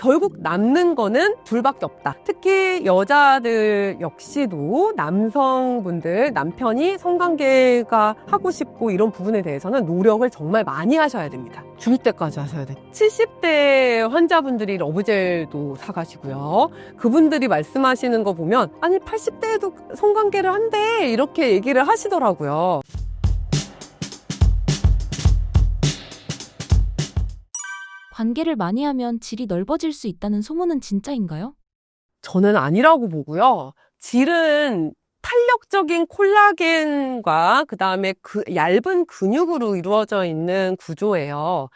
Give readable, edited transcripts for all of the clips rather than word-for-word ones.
결국 남는 거는 둘밖에 없다. 특히 여자들 역시도 남성분들, 남편이 성관계가 하고 싶고 이런 부분에 대해서는 노력을 정말 많이 하셔야 됩니다. 죽을 때까지 하셔야 돼요. 70대 환자분들이 러브젤도 사가시고요. 그분들이 말씀하시는 거 보면 아니 80대에도 성관계를 한대 이렇게 얘기를 하시더라고요. 관계를 많이 하면 질이 넓어질 수 있다는 소문은 진짜인가요? 저는 아니라고 보고요. 질은 탄력적인 콜라겐과 그다음에 얇은 근육으로 이루어져 있는 구조예요.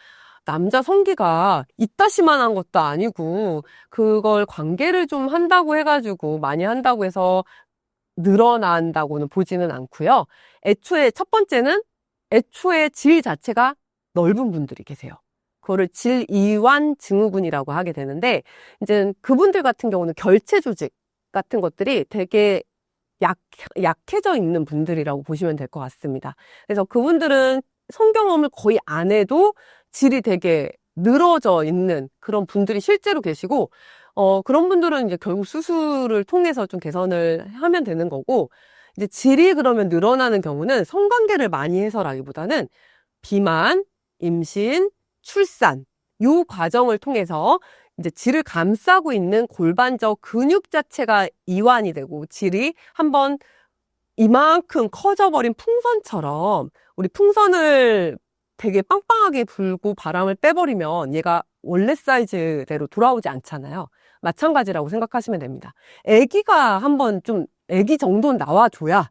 남자 성기가 이따시만한 것도 아니고 그걸 관계를 좀 한다고 해가지고 많이 한다고 해서 늘어난다고는 보지는 않고요. 애초에 첫 번째는 애초에 질 자체가 넓은 분들이 계세요. 그거를 질이완 증후군이라고 하게 되는데, 이제 그분들 같은 경우는 결체 조직 같은 것들이 되게 약해져 있는 분들이라고 보시면 될 것 같습니다. 그래서 그분들은 성경험을 거의 안 해도 질이 되게 늘어져 있는 그런 분들이 실제로 계시고, 그런 분들은 이제 결국 수술을 통해서 좀 개선을 하면 되는 거고, 이제 질이 그러면 늘어나는 경우는 성관계를 많이 해서라기보다는 비만, 임신, 출산, 요 과정을 통해서 이제 질을 감싸고 있는 골반적 근육 자체가 이완이 되고 질이 한번 이만큼 커져버린 풍선처럼 우리 풍선을 되게 빵빵하게 불고 바람을 빼버리면 얘가 원래 사이즈대로 돌아오지 않잖아요. 마찬가지라고 생각하시면 됩니다. 아기가 한번 좀 아기 정도는 나와줘야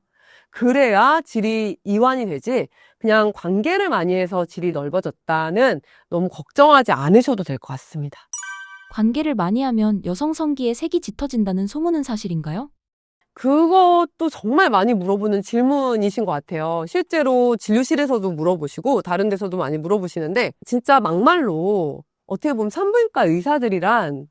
그래야 질이 이완이 되지 그냥 관계를 많이 해서 질이 넓어졌다는 너무 걱정하지 않으셔도 될 것 같습니다. 관계를 많이 하면 여성 성기에 색이 짙어진다는 소문은 사실인가요? 그것도 정말 많이 물어보는 질문이신 것 같아요. 실제로 진료실에서도 물어보시고 다른 데서도 많이 물어보시는데 진짜 막말로 어떻게 보면 산부인과 의사들이란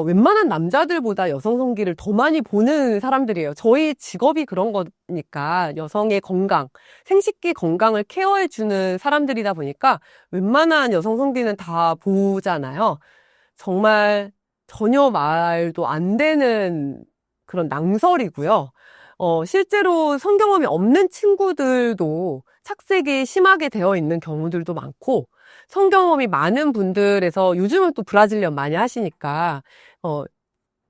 웬만한 남자들보다 여성 성기를 더 많이 보는 사람들이에요. 저희 직업이 그런 거니까 여성의 건강, 생식기 건강을 케어해주는 사람들이다 보니까 웬만한 여성 성기는 다 보잖아요. 정말 전혀 말도 안 되는 그런 낭설이고요. 실제로 성경험이 없는 친구들도 착색이 심하게 되어 있는 경우들도 많고, 성경험이 많은 분들에서 요즘은 또 브라질리언 많이 하시니까,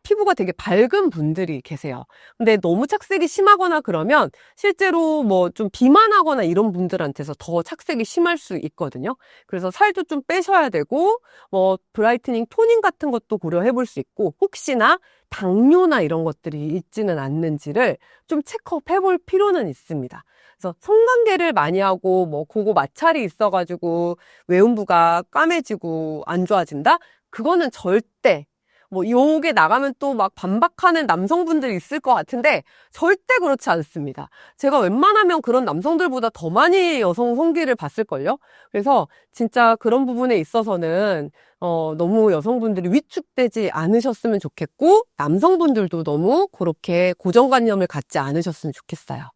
피부가 되게 밝은 분들이 계세요. 근데 너무 착색이 심하거나 그러면 실제로 뭐 좀 비만하거나 이런 분들한테서 더 착색이 심할 수 있거든요. 그래서 살도 좀 빼셔야 되고, 뭐 브라이트닝 토닝 같은 것도 고려해 볼 수 있고, 혹시나 당뇨나 이런 것들이 있지는 않는지를 좀 체크업 해볼 필요는 있습니다. 그래서 성관계를 많이 하고 뭐 그거 마찰이 있어가지고 외음부가 까매지고 안 좋아진다? 그거는 절대 뭐 요게 나가면 또 막 반박하는 남성분들이 있을 것 같은데 절대 그렇지 않습니다. 제가 웬만하면 그런 남성들보다 더 많이 여성 성기를 봤을걸요? 그래서 진짜 그런 부분에 있어서는 너무 여성분들이 위축되지 않으셨으면 좋겠고 남성분들도 너무 그렇게 고정관념을 갖지 않으셨으면 좋겠어요.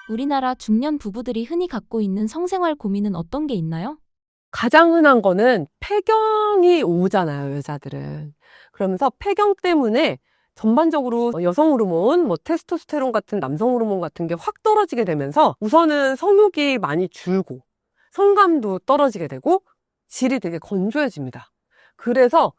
우리나라 중년 부부들이 흔히 갖고 있는 성생활 고민은 어떤 게 있나요? 가장 흔한 거는 폐경이 오잖아요, 여자들은. 그러면서 폐경 때문에 전반적으로 여성 호르몬, 뭐 테스토스테론 같은 남성 호르몬 같은 게 확 떨어지게 되면서 우선은 성욕이 많이 줄고 성감도 떨어지게 되고 질이 되게 건조해집니다. 그래서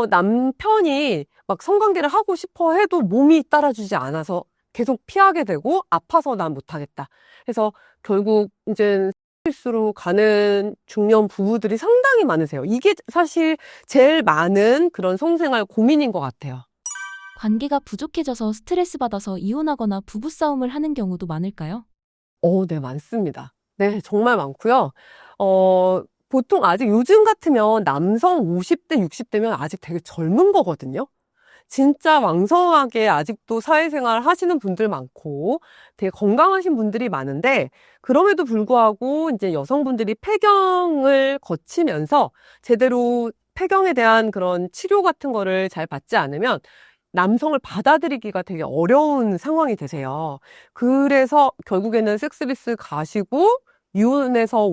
남편이 막 성관계를 하고 싶어 해도 몸이 따라주지 않아서 계속 피하게 되고 아파서 난 못하겠다. 그래서 결국 이제 스로 가는 중년 부부들이 상당히 많으세요. 이게 사실 제일 많은 그런 성생활 고민인 것 같아요. 관계가 부족해져서 스트레스 받아서 이혼하거나 부부싸움을 하는 경우도 많을까요? 네, 많습니다. 네, 정말 많고요. 보통 아직 요즘 같으면 남성 50대, 60대면 아직 되게 젊은 거거든요. 진짜 왕성하게 아직도 사회생활 하시는 분들 많고 되게 건강하신 분들이 많은데 그럼에도 불구하고 이제 여성분들이 폐경을 거치면서 제대로 폐경에 대한 그런 치료 같은 거를 잘 받지 않으면 남성을 받아들이기가 되게 어려운 상황이 되세요. 그래서 결국에는 섹스리스 가시고 이혼해서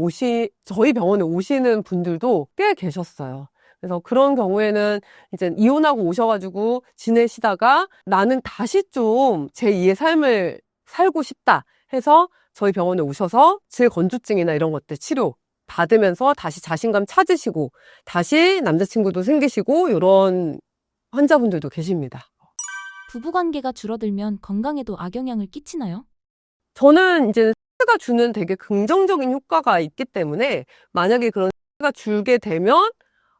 저희 병원에 오시는 분들도 꽤 계셨어요. 그래서 그런 경우에는 이제 이혼하고 오셔가지고 지내시다가 나는 다시 좀 제2의 삶을 살고 싶다 해서 저희 병원에 오셔서 질건조증이나 이런 것들 치료 받으면서 다시 자신감 찾으시고 다시 남자친구도 생기시고 이런 환자분들도 계십니다. 부부관계가 줄어들면 건강에도 악영향을 끼치나요? 저는 이제 스트레스가 주는 되게 긍정적인 효과가 있기 때문에 만약에 그런 스트레스가 줄게 되면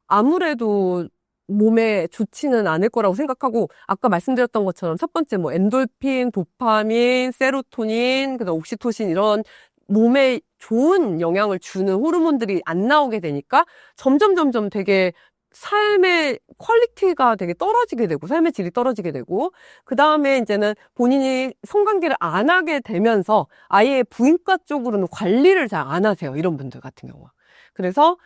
아무래도 몸에 좋지는 않을 거라고 생각하고 아까 말씀드렸던 것처럼 첫 번째 뭐 엔돌핀, 도파민, 세로토닌, 그다음 옥시토신 이런 몸에 좋은 영향을 주는 호르몬들이 안 나오게 되니까 점점 되게 삶의 퀄리티가 되게 떨어지게 되고 삶의 질이 떨어지게 되고 그다음에 이제는 본인이 성관계를 안 하게 되면서 아예 부인과 쪽으로는 관리를 잘 안 하세요. 이런 분들 같은 경우. 그래서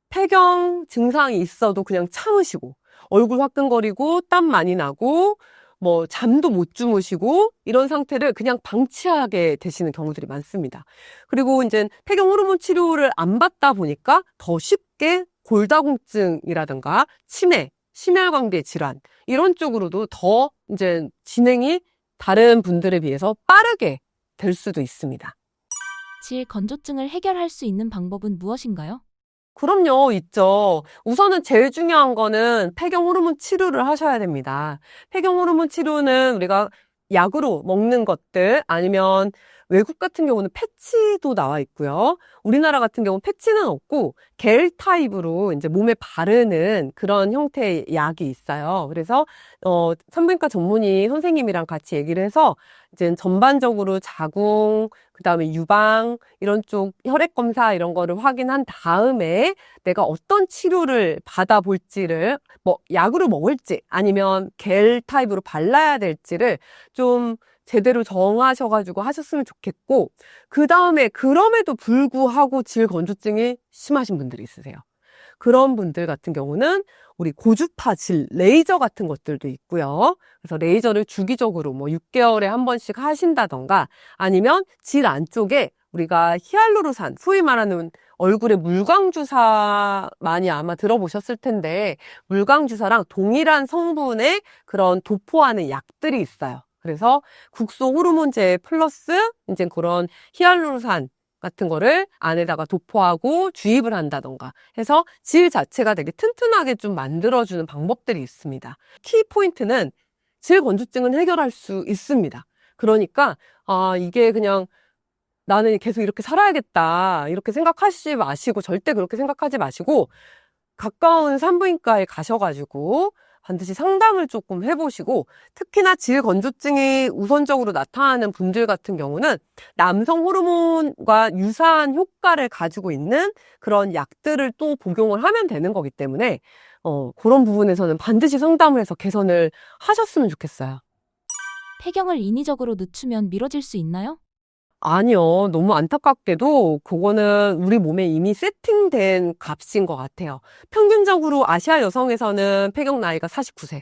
폐경 증상이 있어도 그냥 참으시고 얼굴 화끈거리고 땀 많이 나고 뭐 잠도 못 주무시고 이런 상태를 그냥 방치하게 되시는 경우들이 많습니다. 그리고 이제 폐경 호르몬 치료를 안 받다 보니까 더 쉽게 골다공증이라든가 치매, 심혈관계 질환 이런 쪽으로도 더 이제 진행이 다른 분들에 비해서 빠르게 될 수도 있습니다. 질건조증을 해결할 수 있는 방법은 무엇인가요? 그럼요, 있죠. 우선은 제일 중요한 거는 폐경 호르몬 치료를 하셔야 됩니다. 폐경 호르몬 치료는 우리가 약으로 먹는 것들 아니면 외국 같은 경우는 패치도 나와 있고요. 우리나라 같은 경우는 패치는 없고 겔 타입으로 이제 몸에 바르는 그런 형태의 약이 있어요. 그래서 산부인과 전문의 선생님이랑 같이 얘기를 해서 이제 전반적으로 자궁, 그다음에 유방 이런 쪽 혈액 검사 이런 거를 확인한 다음에 내가 어떤 치료를 받아볼지를 뭐 약으로 먹을지 아니면 겔 타입으로 발라야 될지를 좀 제대로 정하셔가지고 하셨으면 좋겠고 그 다음에 그럼에도 불구하고 질건조증이 심하신 분들이 있으세요. 그런 분들 같은 경우는 우리 고주파 질 레이저 같은 것들도 있고요. 그래서 레이저를 주기적으로 뭐 6개월에 한 번씩 하신다던가 아니면 질 안쪽에 우리가 히알루론산, 소위 말하는 얼굴에 물광주사 많이 아마 들어보셨을 텐데 물광주사랑 동일한 성분의 그런 도포하는 약들이 있어요. 그래서 국소 호르몬제 플러스 이제 그런 히알루론산 같은 거를 안에다가 도포하고 주입을 한다던가 해서 질 자체가 되게 튼튼하게 좀 만들어주는 방법들이 있습니다. 키 포인트는 질 건조증은 해결할 수 있습니다. 그러니까 이게 그냥 나는 계속 이렇게 살아야겠다 이렇게 생각하시지 마시고 절대 그렇게 생각하지 마시고 가까운 산부인과에 가셔가지고 반드시 상담을 조금 해보시고 특히나 질건조증이 우선적으로 나타나는 분들 같은 경우는 남성 호르몬과 유사한 효과를 가지고 있는 그런 약들을 또 복용을 하면 되는 거기 때문에 그런 부분에서는 반드시 상담을 해서 개선을 하셨으면 좋겠어요. 폐경을 인위적으로 늦추면 미뤄질 수 있나요? 아니요. 너무 안타깝게도 그거는 우리 몸에 이미 세팅된 값인 것 같아요. 평균적으로 아시아 여성에서는 폐경 나이가 49세.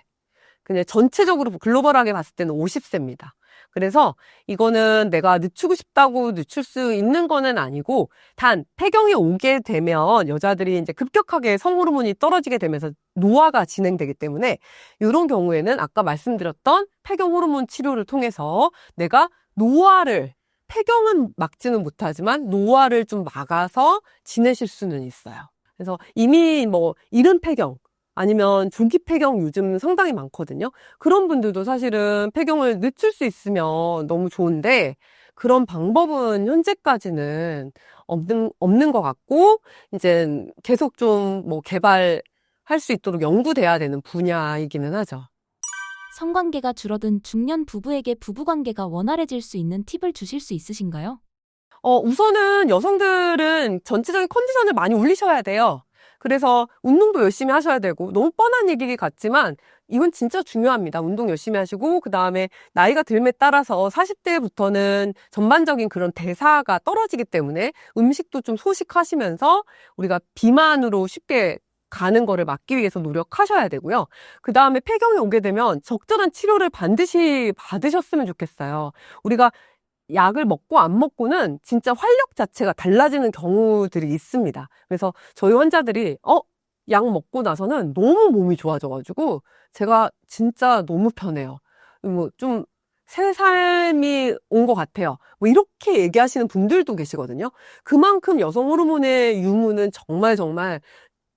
근데 전체적으로 글로벌하게 봤을 때는 50세입니다. 그래서 이거는 내가 늦추고 싶다고 늦출 수 있는 거는 아니고 단 폐경이 오게 되면 여자들이 이제 급격하게 성호르몬이 떨어지게 되면서 노화가 진행되기 때문에 이런 경우에는 아까 말씀드렸던 폐경 호르몬 치료를 통해서 내가 폐경은 막지는 못하지만 노화를 좀 막아서 지내실 수는 있어요. 그래서 이미 뭐 이른 폐경 아니면 조기 폐경 요즘 상당히 많거든요. 그런 분들도 사실은 폐경을 늦출 수 있으면 너무 좋은데 그런 방법은 현재까지는 없는 것 같고 이제 계속 좀 뭐 개발할 수 있도록 연구돼야 되는 분야이기는 하죠. 성관계가 줄어든 중년 부부에게 부부관계가 원활해질 수 있는 팁을 주실 수 있으신가요? 우선은 여성들은 전체적인 컨디션을 많이 올리셔야 돼요. 그래서 운동도 열심히 하셔야 되고 너무 뻔한 얘기 같지만 이건 진짜 중요합니다. 운동 열심히 하시고 그다음에 나이가 들에 따라서 40대부터는 전반적인 그런 대사가 떨어지기 때문에 음식도 좀 소식하시면서 우리가 비만으로 쉽게 가는 거를 막기 위해서 노력하셔야 되고요. 그다음에 폐경이 오게 되면 적절한 치료를 반드시 받으셨으면 좋겠어요. 우리가 약을 먹고 안 먹고는 진짜 활력 자체가 달라지는 경우들이 있습니다. 그래서 저희 환자들이 약 먹고 나서는 너무 몸이 좋아져가지고 제가 진짜 너무 편해요. 뭐 좀 새 삶이 온 것 같아요. 뭐 이렇게 얘기하시는 분들도 계시거든요. 그만큼 여성 호르몬의 유무는 정말 정말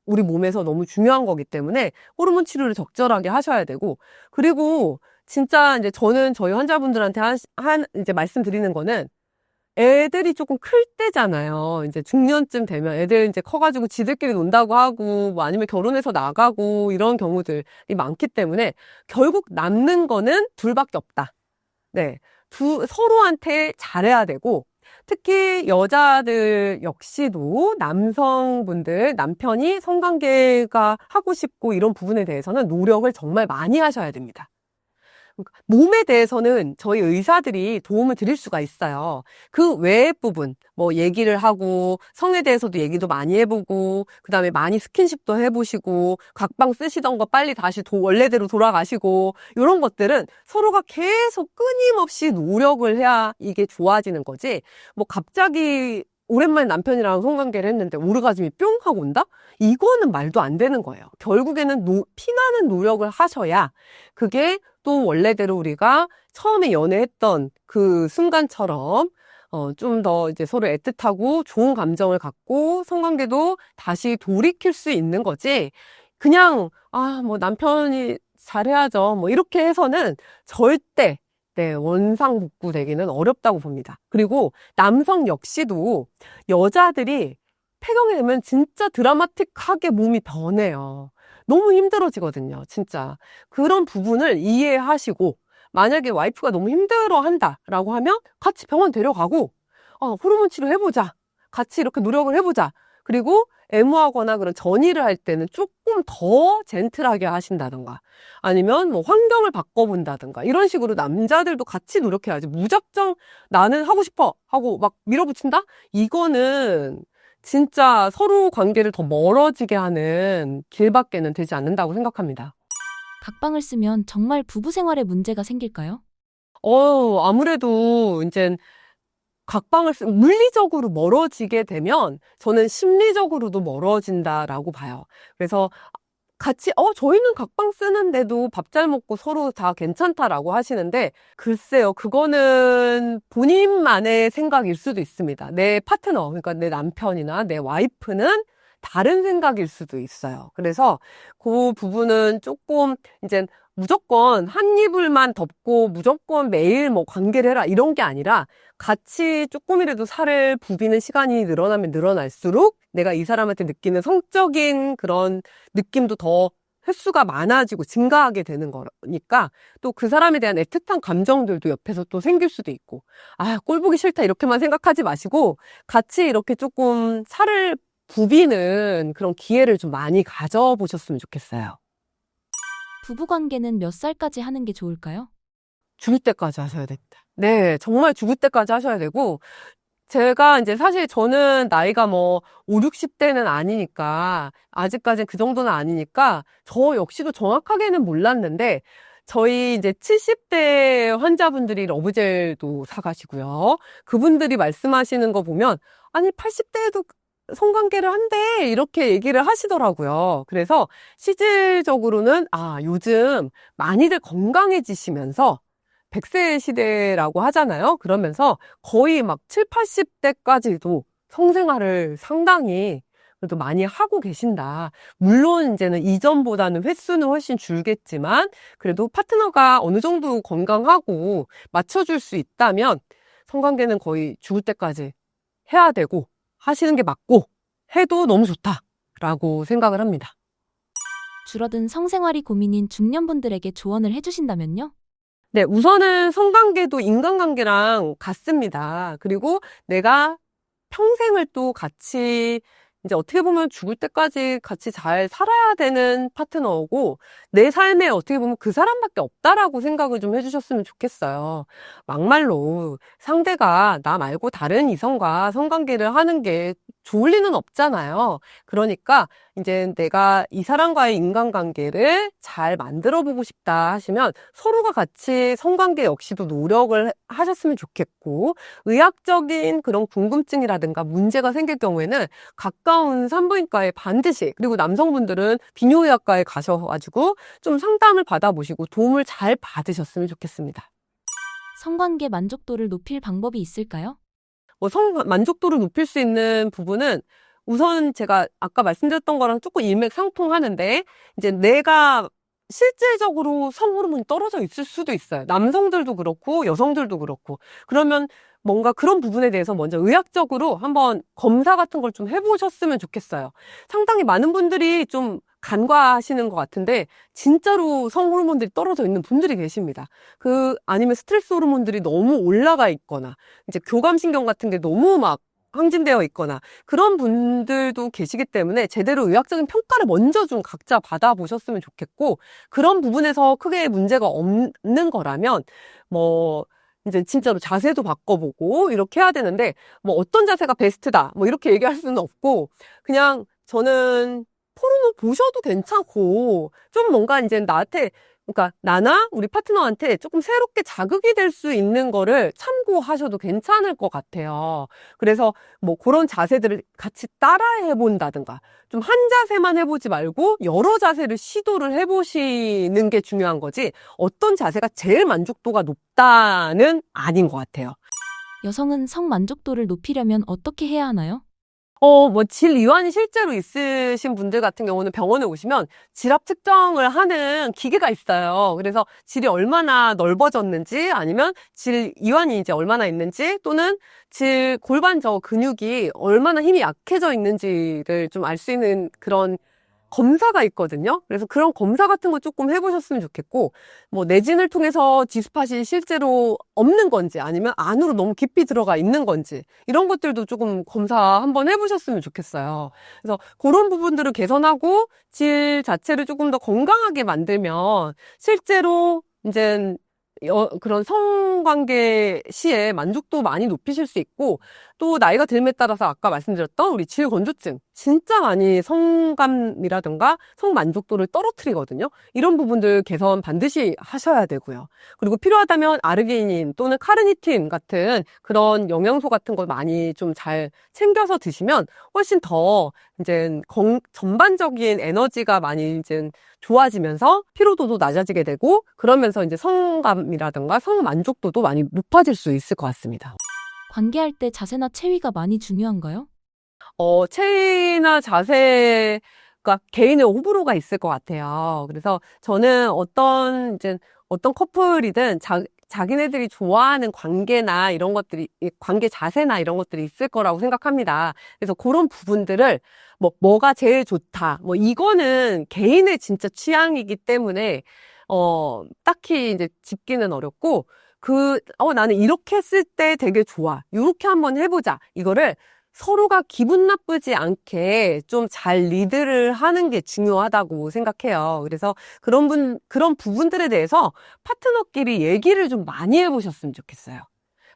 우리 몸에서 너무 중요한 거기 때문에 호르몬 치료를 적절하게 하셔야 되고, 그리고 진짜 이제 저는 저희 환자분들한테 이제 말씀드리는 거는, 애들이 조금 클 때잖아요. 이제 중년쯤 되면 애들 이제 커가지고 지들끼리 논다고 하고, 뭐 아니면 결혼해서 나가고, 이런 경우들이 많기 때문에, 결국 남는 거는 둘밖에 없다. 네. 서로한테 잘해야 되고, 특히 여자들 역시도 남성분들, 남편이 성관계가 하고 싶고 이런 부분에 대해서는 노력을 정말 많이 하셔야 됩니다. 몸에 대해서는 저희 의사들이 도움을 드릴 수가 있어요. 그 외의 부분, 뭐 얘기를 하고, 성에 대해서도 얘기도 많이 해보고, 그 다음에 많이 스킨십도 해보시고, 각방 쓰시던 거 빨리 다시 원래대로 돌아가시고, 이런 것들은 서로가 계속 끊임없이 노력을 해야 이게 좋아지는 거지, 뭐 갑자기 오랜만에 남편이랑 성관계를 했는데 오르가즘이 뿅 하고 온다? 이거는 말도 안 되는 거예요. 결국에는 피나는 노력을 하셔야 그게 또 원래대로 우리가 처음에 연애했던 그 순간처럼 좀 더 이제 서로 애틋하고 좋은 감정을 갖고 성관계도 다시 돌이킬 수 있는 거지. 그냥 뭐 남편이 잘해야죠. 뭐 이렇게 해서는 절대 네, 원상복구 되기는 어렵다고 봅니다. 그리고 남성 역시도 여자들이 폐경이 되면 진짜 드라마틱하게 몸이 변해요. 너무 힘들어지거든요, 진짜. 그런 부분을 이해하시고, 만약에 와이프가 너무 힘들어 한다라고 하면 같이 병원 데려가고, 호르몬 치료 해보자. 같이 이렇게 노력을 해보자. 그리고 애무하거나 그런 전이를 할 때는 조금 더 젠틀하게 하신다던가, 아니면 뭐 환경을 바꿔본다던가, 이런 식으로 남자들도 같이 노력해야지. 무작정 나는 하고 싶어 하고 막 밀어붙인다? 이거는 진짜 서로 관계를 더 멀어지게 하는 길밖에는 되지 않는다고 생각합니다. 각방을 쓰면 정말 부부 생활에 문제가 생길까요? 아무래도 이제 각방을 물리적으로 멀어지게 되면 저는 심리적으로도 멀어진다라고 봐요. 그래서 같이 저희는 각방 쓰는데도 밥 잘 먹고 서로 다 괜찮다라고 하시는데, 글쎄요, 그거는 본인만의 생각일 수도 있습니다. 내 파트너, 그러니까 내 남편이나 내 와이프는 다른 생각일 수도 있어요. 그래서 그 부분은 조금 이제 무조건 한 이불만 덮고 무조건 매일 뭐 관계를 해라 이런 게 아니라, 같이 조금이라도 살을 부비는 시간이 늘어나면 늘어날수록 내가 이 사람한테 느끼는 성적인 그런 느낌도 더 횟수가 많아지고 증가하게 되는 거니까, 또 그 사람에 대한 애틋한 감정들도 옆에서 또 생길 수도 있고, 꼴 보기 싫다 이렇게만 생각하지 마시고 같이 이렇게 조금 살을 부비는 그런 기회를 좀 많이 가져보셨으면 좋겠어요. 부부관계는 몇 살까지 하는 게 좋을까요? 죽을 때까지 하셔야 됩니다. 네, 정말 죽을 때까지 하셔야 되고, 제가 이제 사실 저는 나이가 뭐 5, 60대는 아니니까, 아직까지 그 정도는 아니니까, 저 역시도 정확하게는 몰랐는데, 저희 이제 70대 환자분들이 러브젤도 사가시고요. 그분들이 말씀하시는 거 보면, 아니, 80대에도 성관계를 한대, 이렇게 얘기를 하시더라고요. 그래서 실질적으로는, 요즘 많이들 건강해지시면서, 100세 시대라고 하잖아요. 그러면서 거의 막 7, 80대까지도 성생활을 상당히 그래도 많이 하고 계신다. 물론 이제는 이전보다는 횟수는 훨씬 줄겠지만, 그래도 파트너가 어느 정도 건강하고 맞춰줄 수 있다면 성관계는 거의 죽을 때까지 해야 되고, 하시는 게 맞고, 해도 너무 좋다라고 생각을 합니다. 줄어든 성생활이 고민인 중년분들에게 조언을 해주신다면요? 네, 우선은 성관계도 인간관계랑 같습니다. 그리고 내가 평생을 또 같이, 이제 어떻게 보면 죽을 때까지 같이 잘 살아야 되는 파트너고, 내 삶에 어떻게 보면 그 사람밖에 없다라고 생각을 좀 해주셨으면 좋겠어요. 막말로 상대가 나 말고 다른 이성과 성관계를 하는 게 좋을 리는 없잖아요. 그러니까 이제 내가 이 사람과의 인간관계를 잘 만들어 보고 싶다 하시면 서로가 같이 성관계 역시도 노력을 하셨으면 좋겠고, 의학적인 그런 궁금증이라든가 문제가 생길 경우에는 가까운 산부인과에 반드시, 그리고 남성분들은 비뇨의학과에 가셔가지고 좀 상담을 받아보시고 도움을 잘 받으셨으면 좋겠습니다. 성관계 만족도를 높일 방법이 있을까요? 만족도를 높일 수 있는 부분은 우선 제가 아까 말씀드렸던 거랑 조금 일맥상통하는데, 이제 내가 실질적으로 성호르몬이 떨어져 있을 수도 있어요. 남성들도 그렇고 여성들도 그렇고. 그러면 뭔가 그런 부분에 대해서 먼저 의학적으로 한번 검사 같은 걸 좀 해보셨으면 좋겠어요. 상당히 많은 분들이 좀 간과하시는 것 같은데 진짜로 성호르몬들이 떨어져 있는 분들이 계십니다. 아니면 스트레스 호르몬들이 너무 올라가 있거나 이제 교감신경 같은 게 너무 막 항진되어 있거나 그런 분들도 계시기 때문에 제대로 의학적인 평가를 먼저 좀 각자 받아보셨으면 좋겠고, 그런 부분에서 크게 문제가 없는 거라면 이제 진짜로 자세도 바꿔보고 이렇게 해야 되는데, 어떤 자세가 베스트다 이렇게 얘기할 수는 없고, 그냥 저는 포르노 보셔도 괜찮고 좀 뭔가 이제 그러니까 나나 우리 파트너한테 조금 새롭게 자극이 될 수 있는 거를 참고하셔도 괜찮을 것 같아요. 그래서 그런 자세들을 같이 따라해 본다든가, 좀 한 자세만 해보지 말고 여러 자세를 시도를 해보시는 게 중요한 거지, 어떤 자세가 제일 만족도가 높다는 아닌 것 같아요. 여성은 성 만족도를 높이려면 어떻게 해야 하나요? 질이완이 실제로 있으신 분들 같은 경우는 병원에 오시면 질압 측정을 하는 기계가 있어요. 그래서 질이 얼마나 넓어졌는지, 아니면 질이완이 이제 얼마나 있는지, 또는 골반 저 근육이 얼마나 힘이 약해져 있는지를 좀 알 수 있는 그런 검사가 있거든요. 그래서 그런 검사 같은 거 조금 해보셨으면 좋겠고, 내진을 통해서 G스팟이 실제로 없는 건지 아니면 안으로 너무 깊이 들어가 있는 건지 이런 것들도 조금 검사 한번 해보셨으면 좋겠어요. 그래서 그런 부분들을 개선하고 질 자체를 조금 더 건강하게 만들면 실제로 이제 그런 성관계 시에 만족도 많이 높이실 수 있고, 또 나이가 들음에 따라서 아까 말씀드렸던 우리 질건조증 진짜 많이 성감이라든가 성만족도를 떨어뜨리거든요. 이런 부분들 개선 반드시 하셔야 되고요. 그리고 필요하다면 아르기닌 또는 카르니틴 같은 그런 영양소 같은 걸 많이 좀 잘 챙겨서 드시면 훨씬 더 이제 전반적인 에너지가 많이 이제 좋아지면서 피로도도 낮아지게 되고, 그러면서 이제 성감이라든가 성만족도도 많이 높아질 수 있을 것 같습니다. 관계할 때 자세나 체위가 많이 중요한가요? 체위나 자세가 개인의 호불호가 있을 것 같아요. 그래서 저는 어떤 커플이든 자기네들이 좋아하는 관계나 이런 것들이, 관계 자세나 이런 것들이 있을 거라고 생각합니다. 그래서 그런 부분들을 뭐가 제일 좋다, 이거는 개인의 진짜 취향이기 때문에 딱히 이제 짚기는 어렵고, 나는 이렇게 했을 때 되게 좋아, 이렇게 한번 해보자, 이거를 서로가 기분 나쁘지 않게 좀 잘 리드를 하는 게 중요하다고 생각해요. 그래서 그런 부분들에 대해서 파트너끼리 얘기를 좀 많이 해보셨으면 좋겠어요.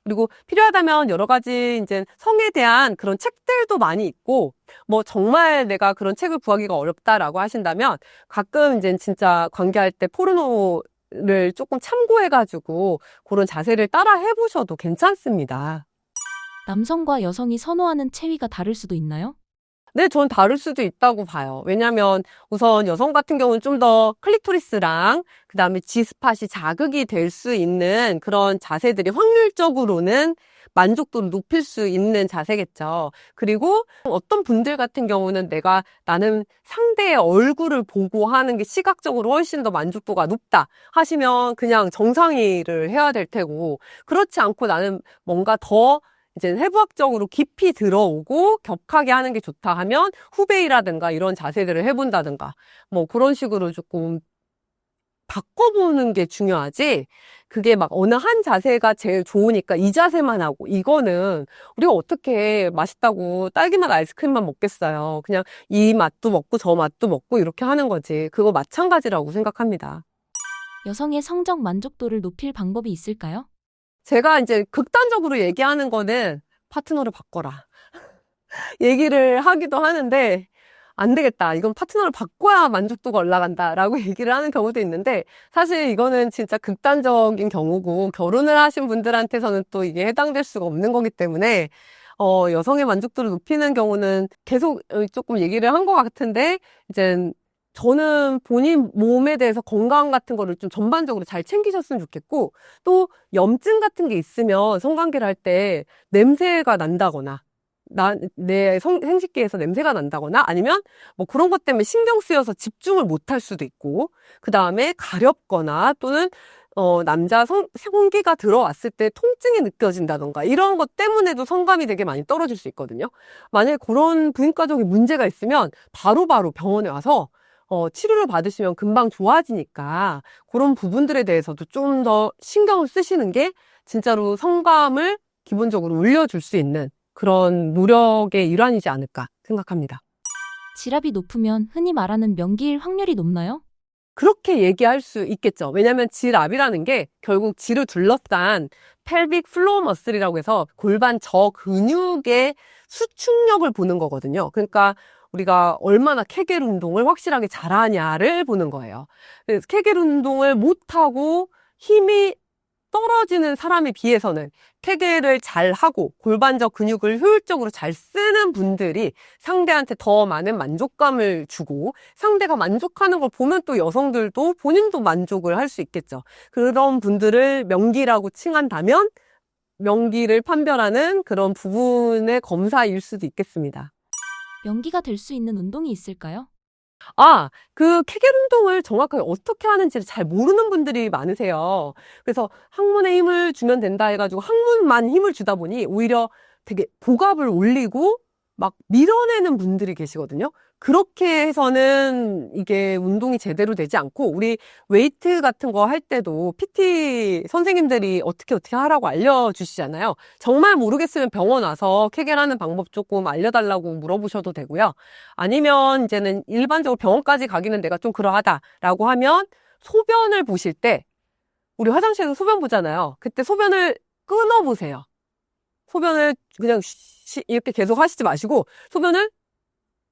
그리고 필요하다면 여러 가지 이제 성에 대한 그런 책들도 많이 있고, 정말 내가 그런 책을 구하기가 어렵다라고 하신다면 가끔 이제 진짜 관계할 때 포르노를 조금 참고해가지고 그런 자세를 따라 해보셔도 괜찮습니다. 남성과 여성이 선호하는 체위가 다를 수도 있나요? 네, 전 다를 수도 있다고 봐요. 왜냐면 우선 여성 같은 경우는 좀 더 클리토리스랑 그다음에 G스팟이 자극이 될 수 있는 그런 자세들이 확률적으로는 만족도를 높일 수 있는 자세겠죠. 그리고 어떤 분들 같은 경우는 나는 상대의 얼굴을 보고 하는 게 시각적으로 훨씬 더 만족도가 높다 하시면 그냥 정상의를 해야 될 테고, 그렇지 않고 나는 뭔가 더 이제 해부학적으로 깊이 들어오고 격하게 하는 게 좋다 하면 후베이라든가 이런 자세들을 해본다든가 그런 식으로 조금 바꿔보는 게 중요하지, 그게 어느 한 자세가 제일 좋으니까 이 자세만 하고, 이거는 우리가 어떻게 맛있다고 딸기맛 아이스크림만 먹겠어요. 그냥 이 맛도 먹고 저 맛도 먹고 이렇게 하는 거지. 그거 마찬가지라고 생각합니다. 여성의 성적 만족도를 높일 방법이 있을까요? 제가 이제 극단적으로 얘기하는 거는 파트너를 바꿔라. 얘기를 하기도 하는데, 안 되겠다. 이건 파트너를 바꿔야 만족도가 올라간다라고 얘기를 하는 경우도 있는데, 사실 이거는 진짜 극단적인 경우고, 결혼을 하신 분들한테서는 또 이게 해당될 수가 없는 거기 때문에, 여성의 만족도를 높이는 경우는 계속 조금 얘기를 한 것 같은데, 이제 저는 본인 몸에 대해서 건강 같은 거를 좀 전반적으로 잘 챙기셨으면 좋겠고, 또 염증 같은 게 있으면 성관계를 할 때 냄새가 난다거나, 내 생식기에서 냄새가 난다거나 아니면 뭐 그런 것 때문에 신경 쓰여서 집중을 못할 수도 있고, 그 다음에 가렵거나 또는 남자 성기가 들어왔을 때 통증이 느껴진다던가 이런 것 때문에도 성감이 되게 많이 떨어질 수 있거든요. 만약에 그런 부인과적인 문제가 있으면 바로바로 병원에 와서 치료를 받으시면 금방 좋아지니까 그런 부분들에 대해서도 좀 더 신경을 쓰시는 게 진짜로 성감을 기본적으로 올려줄 수 있는 그런 노력의 일환이지 않을까 생각합니다. 질압이 높으면 흔히 말하는 명기일 확률이 높나요? 그렇게 얘기할 수 있겠죠. 왜냐하면 질압이라는 게 결국 질을 둘러싼 펠빅 플로어 머슬이라고 해서 골반 저 근육의 수축력을 보는 거거든요. 그러니까 우리가 얼마나 케겔 운동을 확실하게 잘하냐를 보는 거예요. 그래서 케겔 운동을 못하고 힘이 떨어지는 사람에 비해서는 케겔을 잘 하고 골반적 근육을 효율적으로 잘 쓰는 분들이 상대한테 더 많은 만족감을 주고, 상대가 만족하는 걸 보면 또 여성들도 본인도 만족을 할 수 있겠죠. 그런 분들을 명기라고 칭한다면 명기를 판별하는 그런 부분의 검사일 수도 있겠습니다. 명기가 될 수 있는 운동이 있을까요? 그 케겔 운동을 정확하게 어떻게 하는지를 잘 모르는 분들이 많으세요. 그래서 항문에 힘을 주면 된다 해가지고 항문만 힘을 주다 보니 오히려 되게 복압을 올리고 막 밀어내는 분들이 계시거든요. 그렇게 해서는 이게 운동이 제대로 되지 않고, 우리 웨이트 같은 거 할 때도 PT 선생님들이 어떻게 하라고 알려주시잖아요. 정말 모르겠으면 병원 와서 케겔 하는 방법 조금 알려달라고 물어보셔도 되고요. 아니면 이제는 일반적으로 병원까지 가기는 내가 좀 그러하다라고 하면 소변을 보실 때, 우리 화장실에서 소변 보잖아요. 그때 소변을 끊어보세요. 소변을 그냥 이렇게 계속 하시지 마시고 소변을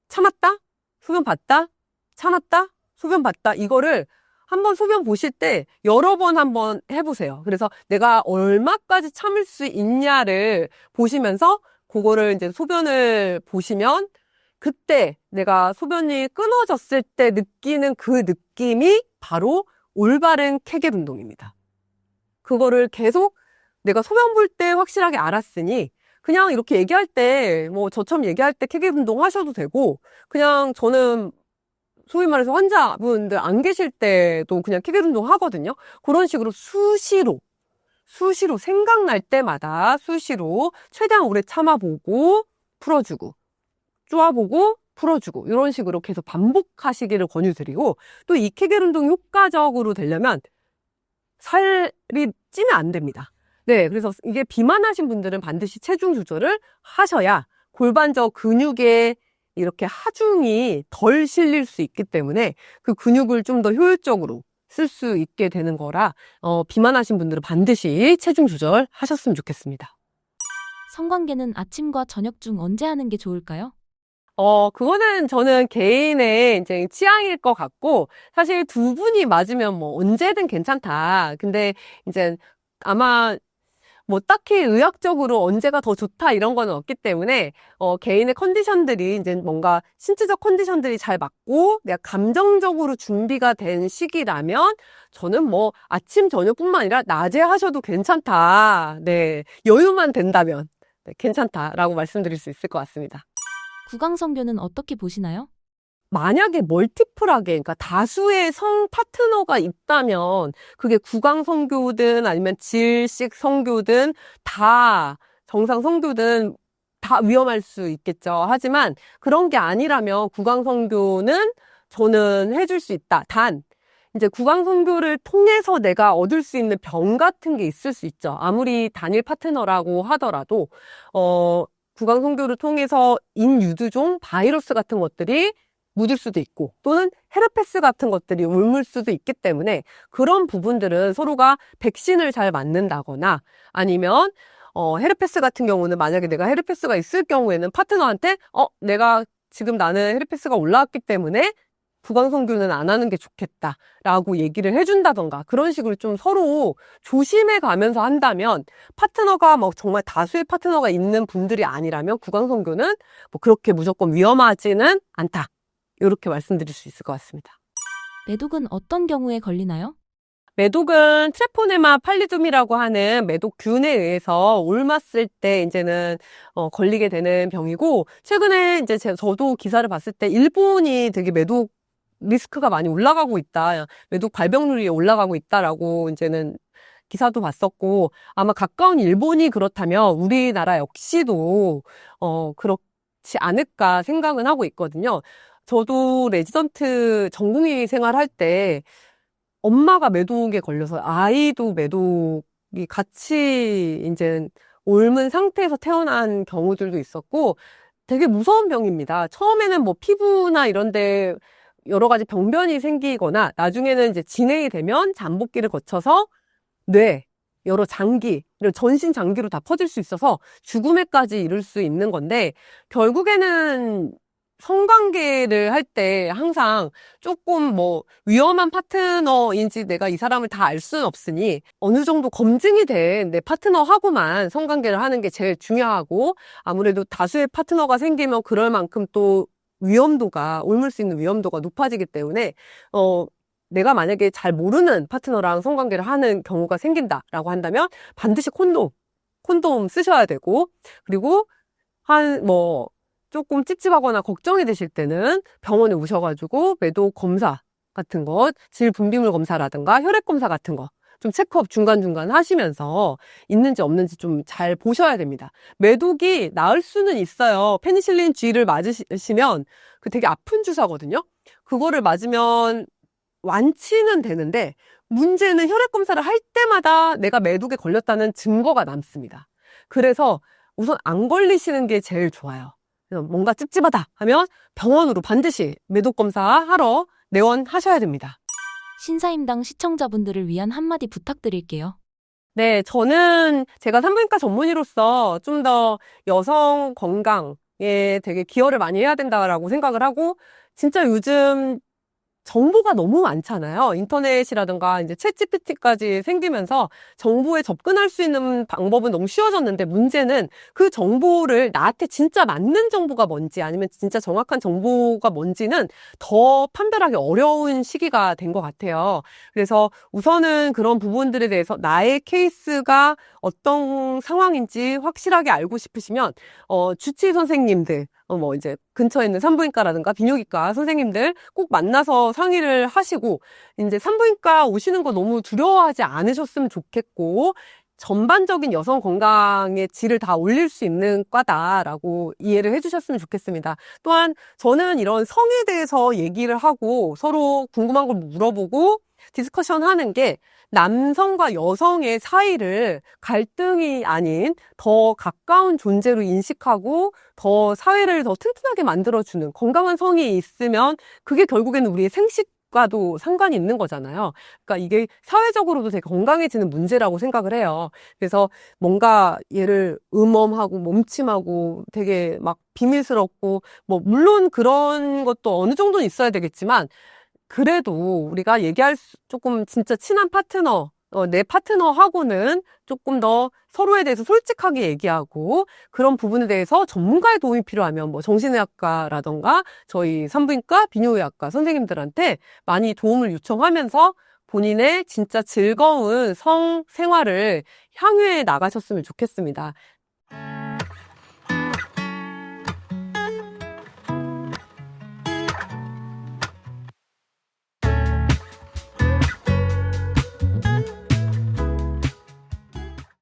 참았다, 소변 봤다, 참았다, 소변 봤다, 이거를 한번 소변 보실 때 여러 번 한번 해보세요. 그래서 내가 얼마까지 참을 수 있냐를 보시면서 그거를 이제 소변을 보시면 그때 내가 소변이 끊어졌을 때 느끼는 그 느낌이 바로 올바른 케겔 운동입니다. 그거를 계속 내가 소변 볼 때 확실하게 알았으니 그냥 이렇게 얘기할 때, 뭐 저처럼 얘기할 때 케겔 운동 하셔도 되고, 그냥 저는 소위 말해서 환자분들 안 계실 때도 그냥 케겔 운동 하거든요. 그런 식으로 수시로 생각날 때마다 수시로 최대한 오래 참아보고 풀어주고, 쪼아보고 풀어주고, 이런 식으로 계속 반복하시기를 권유드리고, 또 이 케겔 운동 효과적으로 되려면 살이 찌면 안 됩니다. 네, 그래서 이게 비만하신 분들은 반드시 체중 조절을 하셔야 골반적 근육에 이렇게 하중이 덜 실릴 수 있기 때문에 그 근육을 좀 더 효율적으로 쓸 수 있게 되는 거라, 비만하신 분들은 반드시 체중 조절 하셨으면 좋겠습니다. 성관계는 아침과 저녁 중 언제 하는 게 좋을까요? 그거는 저는 개인의 이제 취향일 것 같고, 사실 두 분이 맞으면 뭐 언제든 괜찮다. 근데 이제 아마 뭐 딱히 의학적으로 언제가 더 좋다 이런 거는 없기 때문에 개인의 컨디션들이 이제 뭔가 신체적 컨디션들이 잘 맞고 내가 감정적으로 준비가 된 시기라면 저는 뭐 아침 저녁뿐만 아니라 낮에 하셔도 괜찮다. 네, 여유만 된다면 네, 괜찮다라고 말씀드릴 수 있을 것 같습니다. 구강성교는 어떻게 보시나요? 만약에 멀티플하게, 그러니까 다수의 성 파트너가 있다면 그게 구강 성교든 아니면 질식 성교든 다 정상 성교든 다 위험할 수 있겠죠. 하지만 그런 게 아니라면 구강 성교는 저는 해줄 수 있다. 단 이제 구강 성교를 통해서 내가 얻을 수 있는 병 같은 게 있을 수 있죠. 아무리 단일 파트너라고 하더라도 구강 성교를 통해서 인유두종 바이러스 같은 것들이 묻을 수도 있고 또는 헤르페스 같은 것들이 옮을 수도 있기 때문에 그런 부분들은 서로가 백신을 잘 맞는다거나 아니면 헤르페스 같은 경우는 만약에 내가 헤르페스가 있을 경우에는 파트너한테 내가 지금 나는 헤르페스가 올라왔기 때문에 구강성교는 안 하는 게 좋겠다라고 얘기를 해준다던가 그런 식으로 좀 서로 조심해 가면서 한다면 파트너가 뭐 정말 다수의 파트너가 있는 분들이 아니라면 구강성교는 뭐 그렇게 무조건 위험하지는 않다. 이렇게 말씀드릴 수 있을 것 같습니다. 매독은 어떤 경우에 걸리나요? 매독은 트레포네마 팔리둠이라고 하는 매독균에 의해서 옮았을 때 이제는 걸리게 되는 병이고 최근에 이제 저도 기사를 봤을 때 일본이 되게 매독 리스크가 많이 올라가고 있다. 매독 발병률이 올라가고 있다라고 이제는 기사도 봤었고 아마 가까운 일본이 그렇다면 우리나라 역시도 그렇지 않을까 생각은 하고 있거든요. 저도 레지던트 전공의 생활할 때 엄마가 매독에 걸려서 아이도 매독이 같이 이제 옮은 상태에서 태어난 경우들도 있었고 되게 무서운 병입니다. 처음에는 뭐 피부나 이런데 여러 가지 병변이 생기거나 나중에는 이제 진행이 되면 잠복기를 거쳐서 뇌, 여러 장기, 이런 전신 장기로 다 퍼질 수 있어서 죽음에까지 이를 수 있는 건데 결국에는 성관계를 할 때 항상 조금 뭐 위험한 파트너인지 내가 이 사람을 다 알 수는 없으니 어느 정도 검증이 된 내 파트너하고만 성관계를 하는 게 제일 중요하고 아무래도 다수의 파트너가 생기면 그럴 만큼 또 위험도가, 옮을 수 있는 위험도가 높아지기 때문에, 내가 만약에 잘 모르는 파트너랑 성관계를 하는 경우가 생긴다라고 한다면 반드시 콘돔 쓰셔야 되고, 그리고 조금 찝찝하거나 걱정이 되실 때는 병원에 오셔가지고 매독 검사 같은 거, 질분비물 검사라든가 혈액 검사 같은 거, 좀 체크업 중간중간 하시면서 있는지 없는지 좀 잘 보셔야 됩니다. 매독이 나을 수는 있어요. 페니실린 G를 맞으시면 그 되게 아픈 주사거든요. 그거를 맞으면 완치는 되는데 문제는 혈액 검사를 할 때마다 내가 매독에 걸렸다는 증거가 남습니다. 그래서 우선 안 걸리시는 게 제일 좋아요. 그래서 뭔가 찝찝하다 하면 병원으로 반드시 매독 검사하러 내원하셔야 됩니다. 신사임당 시청자분들을 위한 한마디 부탁드릴게요. 네, 저는 제가 산부인과 전문의로서 좀 더 여성 건강에 되게 기여를 많이 해야 된다라고 생각을 하고, 진짜 요즘 정보가 너무 많잖아요. 인터넷이라든가 이제 챗GPT까지 생기면서 정보에 접근할 수 있는 방법은 너무 쉬워졌는데 문제는 그 정보를 나한테 진짜 맞는 정보가 뭔지 아니면 진짜 정확한 정보가 뭔지는 더 판별하기 어려운 시기가 된 것 같아요. 그래서 우선은 그런 부분들에 대해서 나의 케이스가 어떤 상황인지 확실하게 알고 싶으시면 주치의 선생님들 이제 근처에 있는 산부인과라든가 비뇨기과 선생님들 꼭 만나서 상의를 하시고, 이제 산부인과 오시는 거 너무 두려워하지 않으셨으면 좋겠고, 전반적인 여성 건강의 질을 다 올릴 수 있는 과다라고 이해를 해주셨으면 좋겠습니다. 또한 저는 이런 성에 대해서 얘기를 하고 서로 궁금한 걸 물어보고 디스커션 하는 게 남성과 여성의 사이를 갈등이 아닌 더 가까운 존재로 인식하고 더 사회를 더 튼튼하게 만들어주는 건강한 성이 있으면 그게 결국에는 우리의 생식과도 상관이 있는 거잖아요. 그러니까 이게 사회적으로도 되게 건강해지는 문제라고 생각을 해요. 그래서 뭔가 얘를 음험하고 몸침하고 되게 막 비밀스럽고 물론 그런 것도 어느 정도는 있어야 되겠지만 그래도 우리가 조금 진짜 친한 파트너, 내 파트너하고는 조금 더 서로에 대해서 솔직하게 얘기하고 그런 부분에 대해서 전문가의 도움이 필요하면 정신의학과라던가 저희 산부인과, 비뇨의학과 선생님들한테 많이 도움을 요청하면서 본인의 진짜 즐거운 성 생활을 향유해 나가셨으면 좋겠습니다.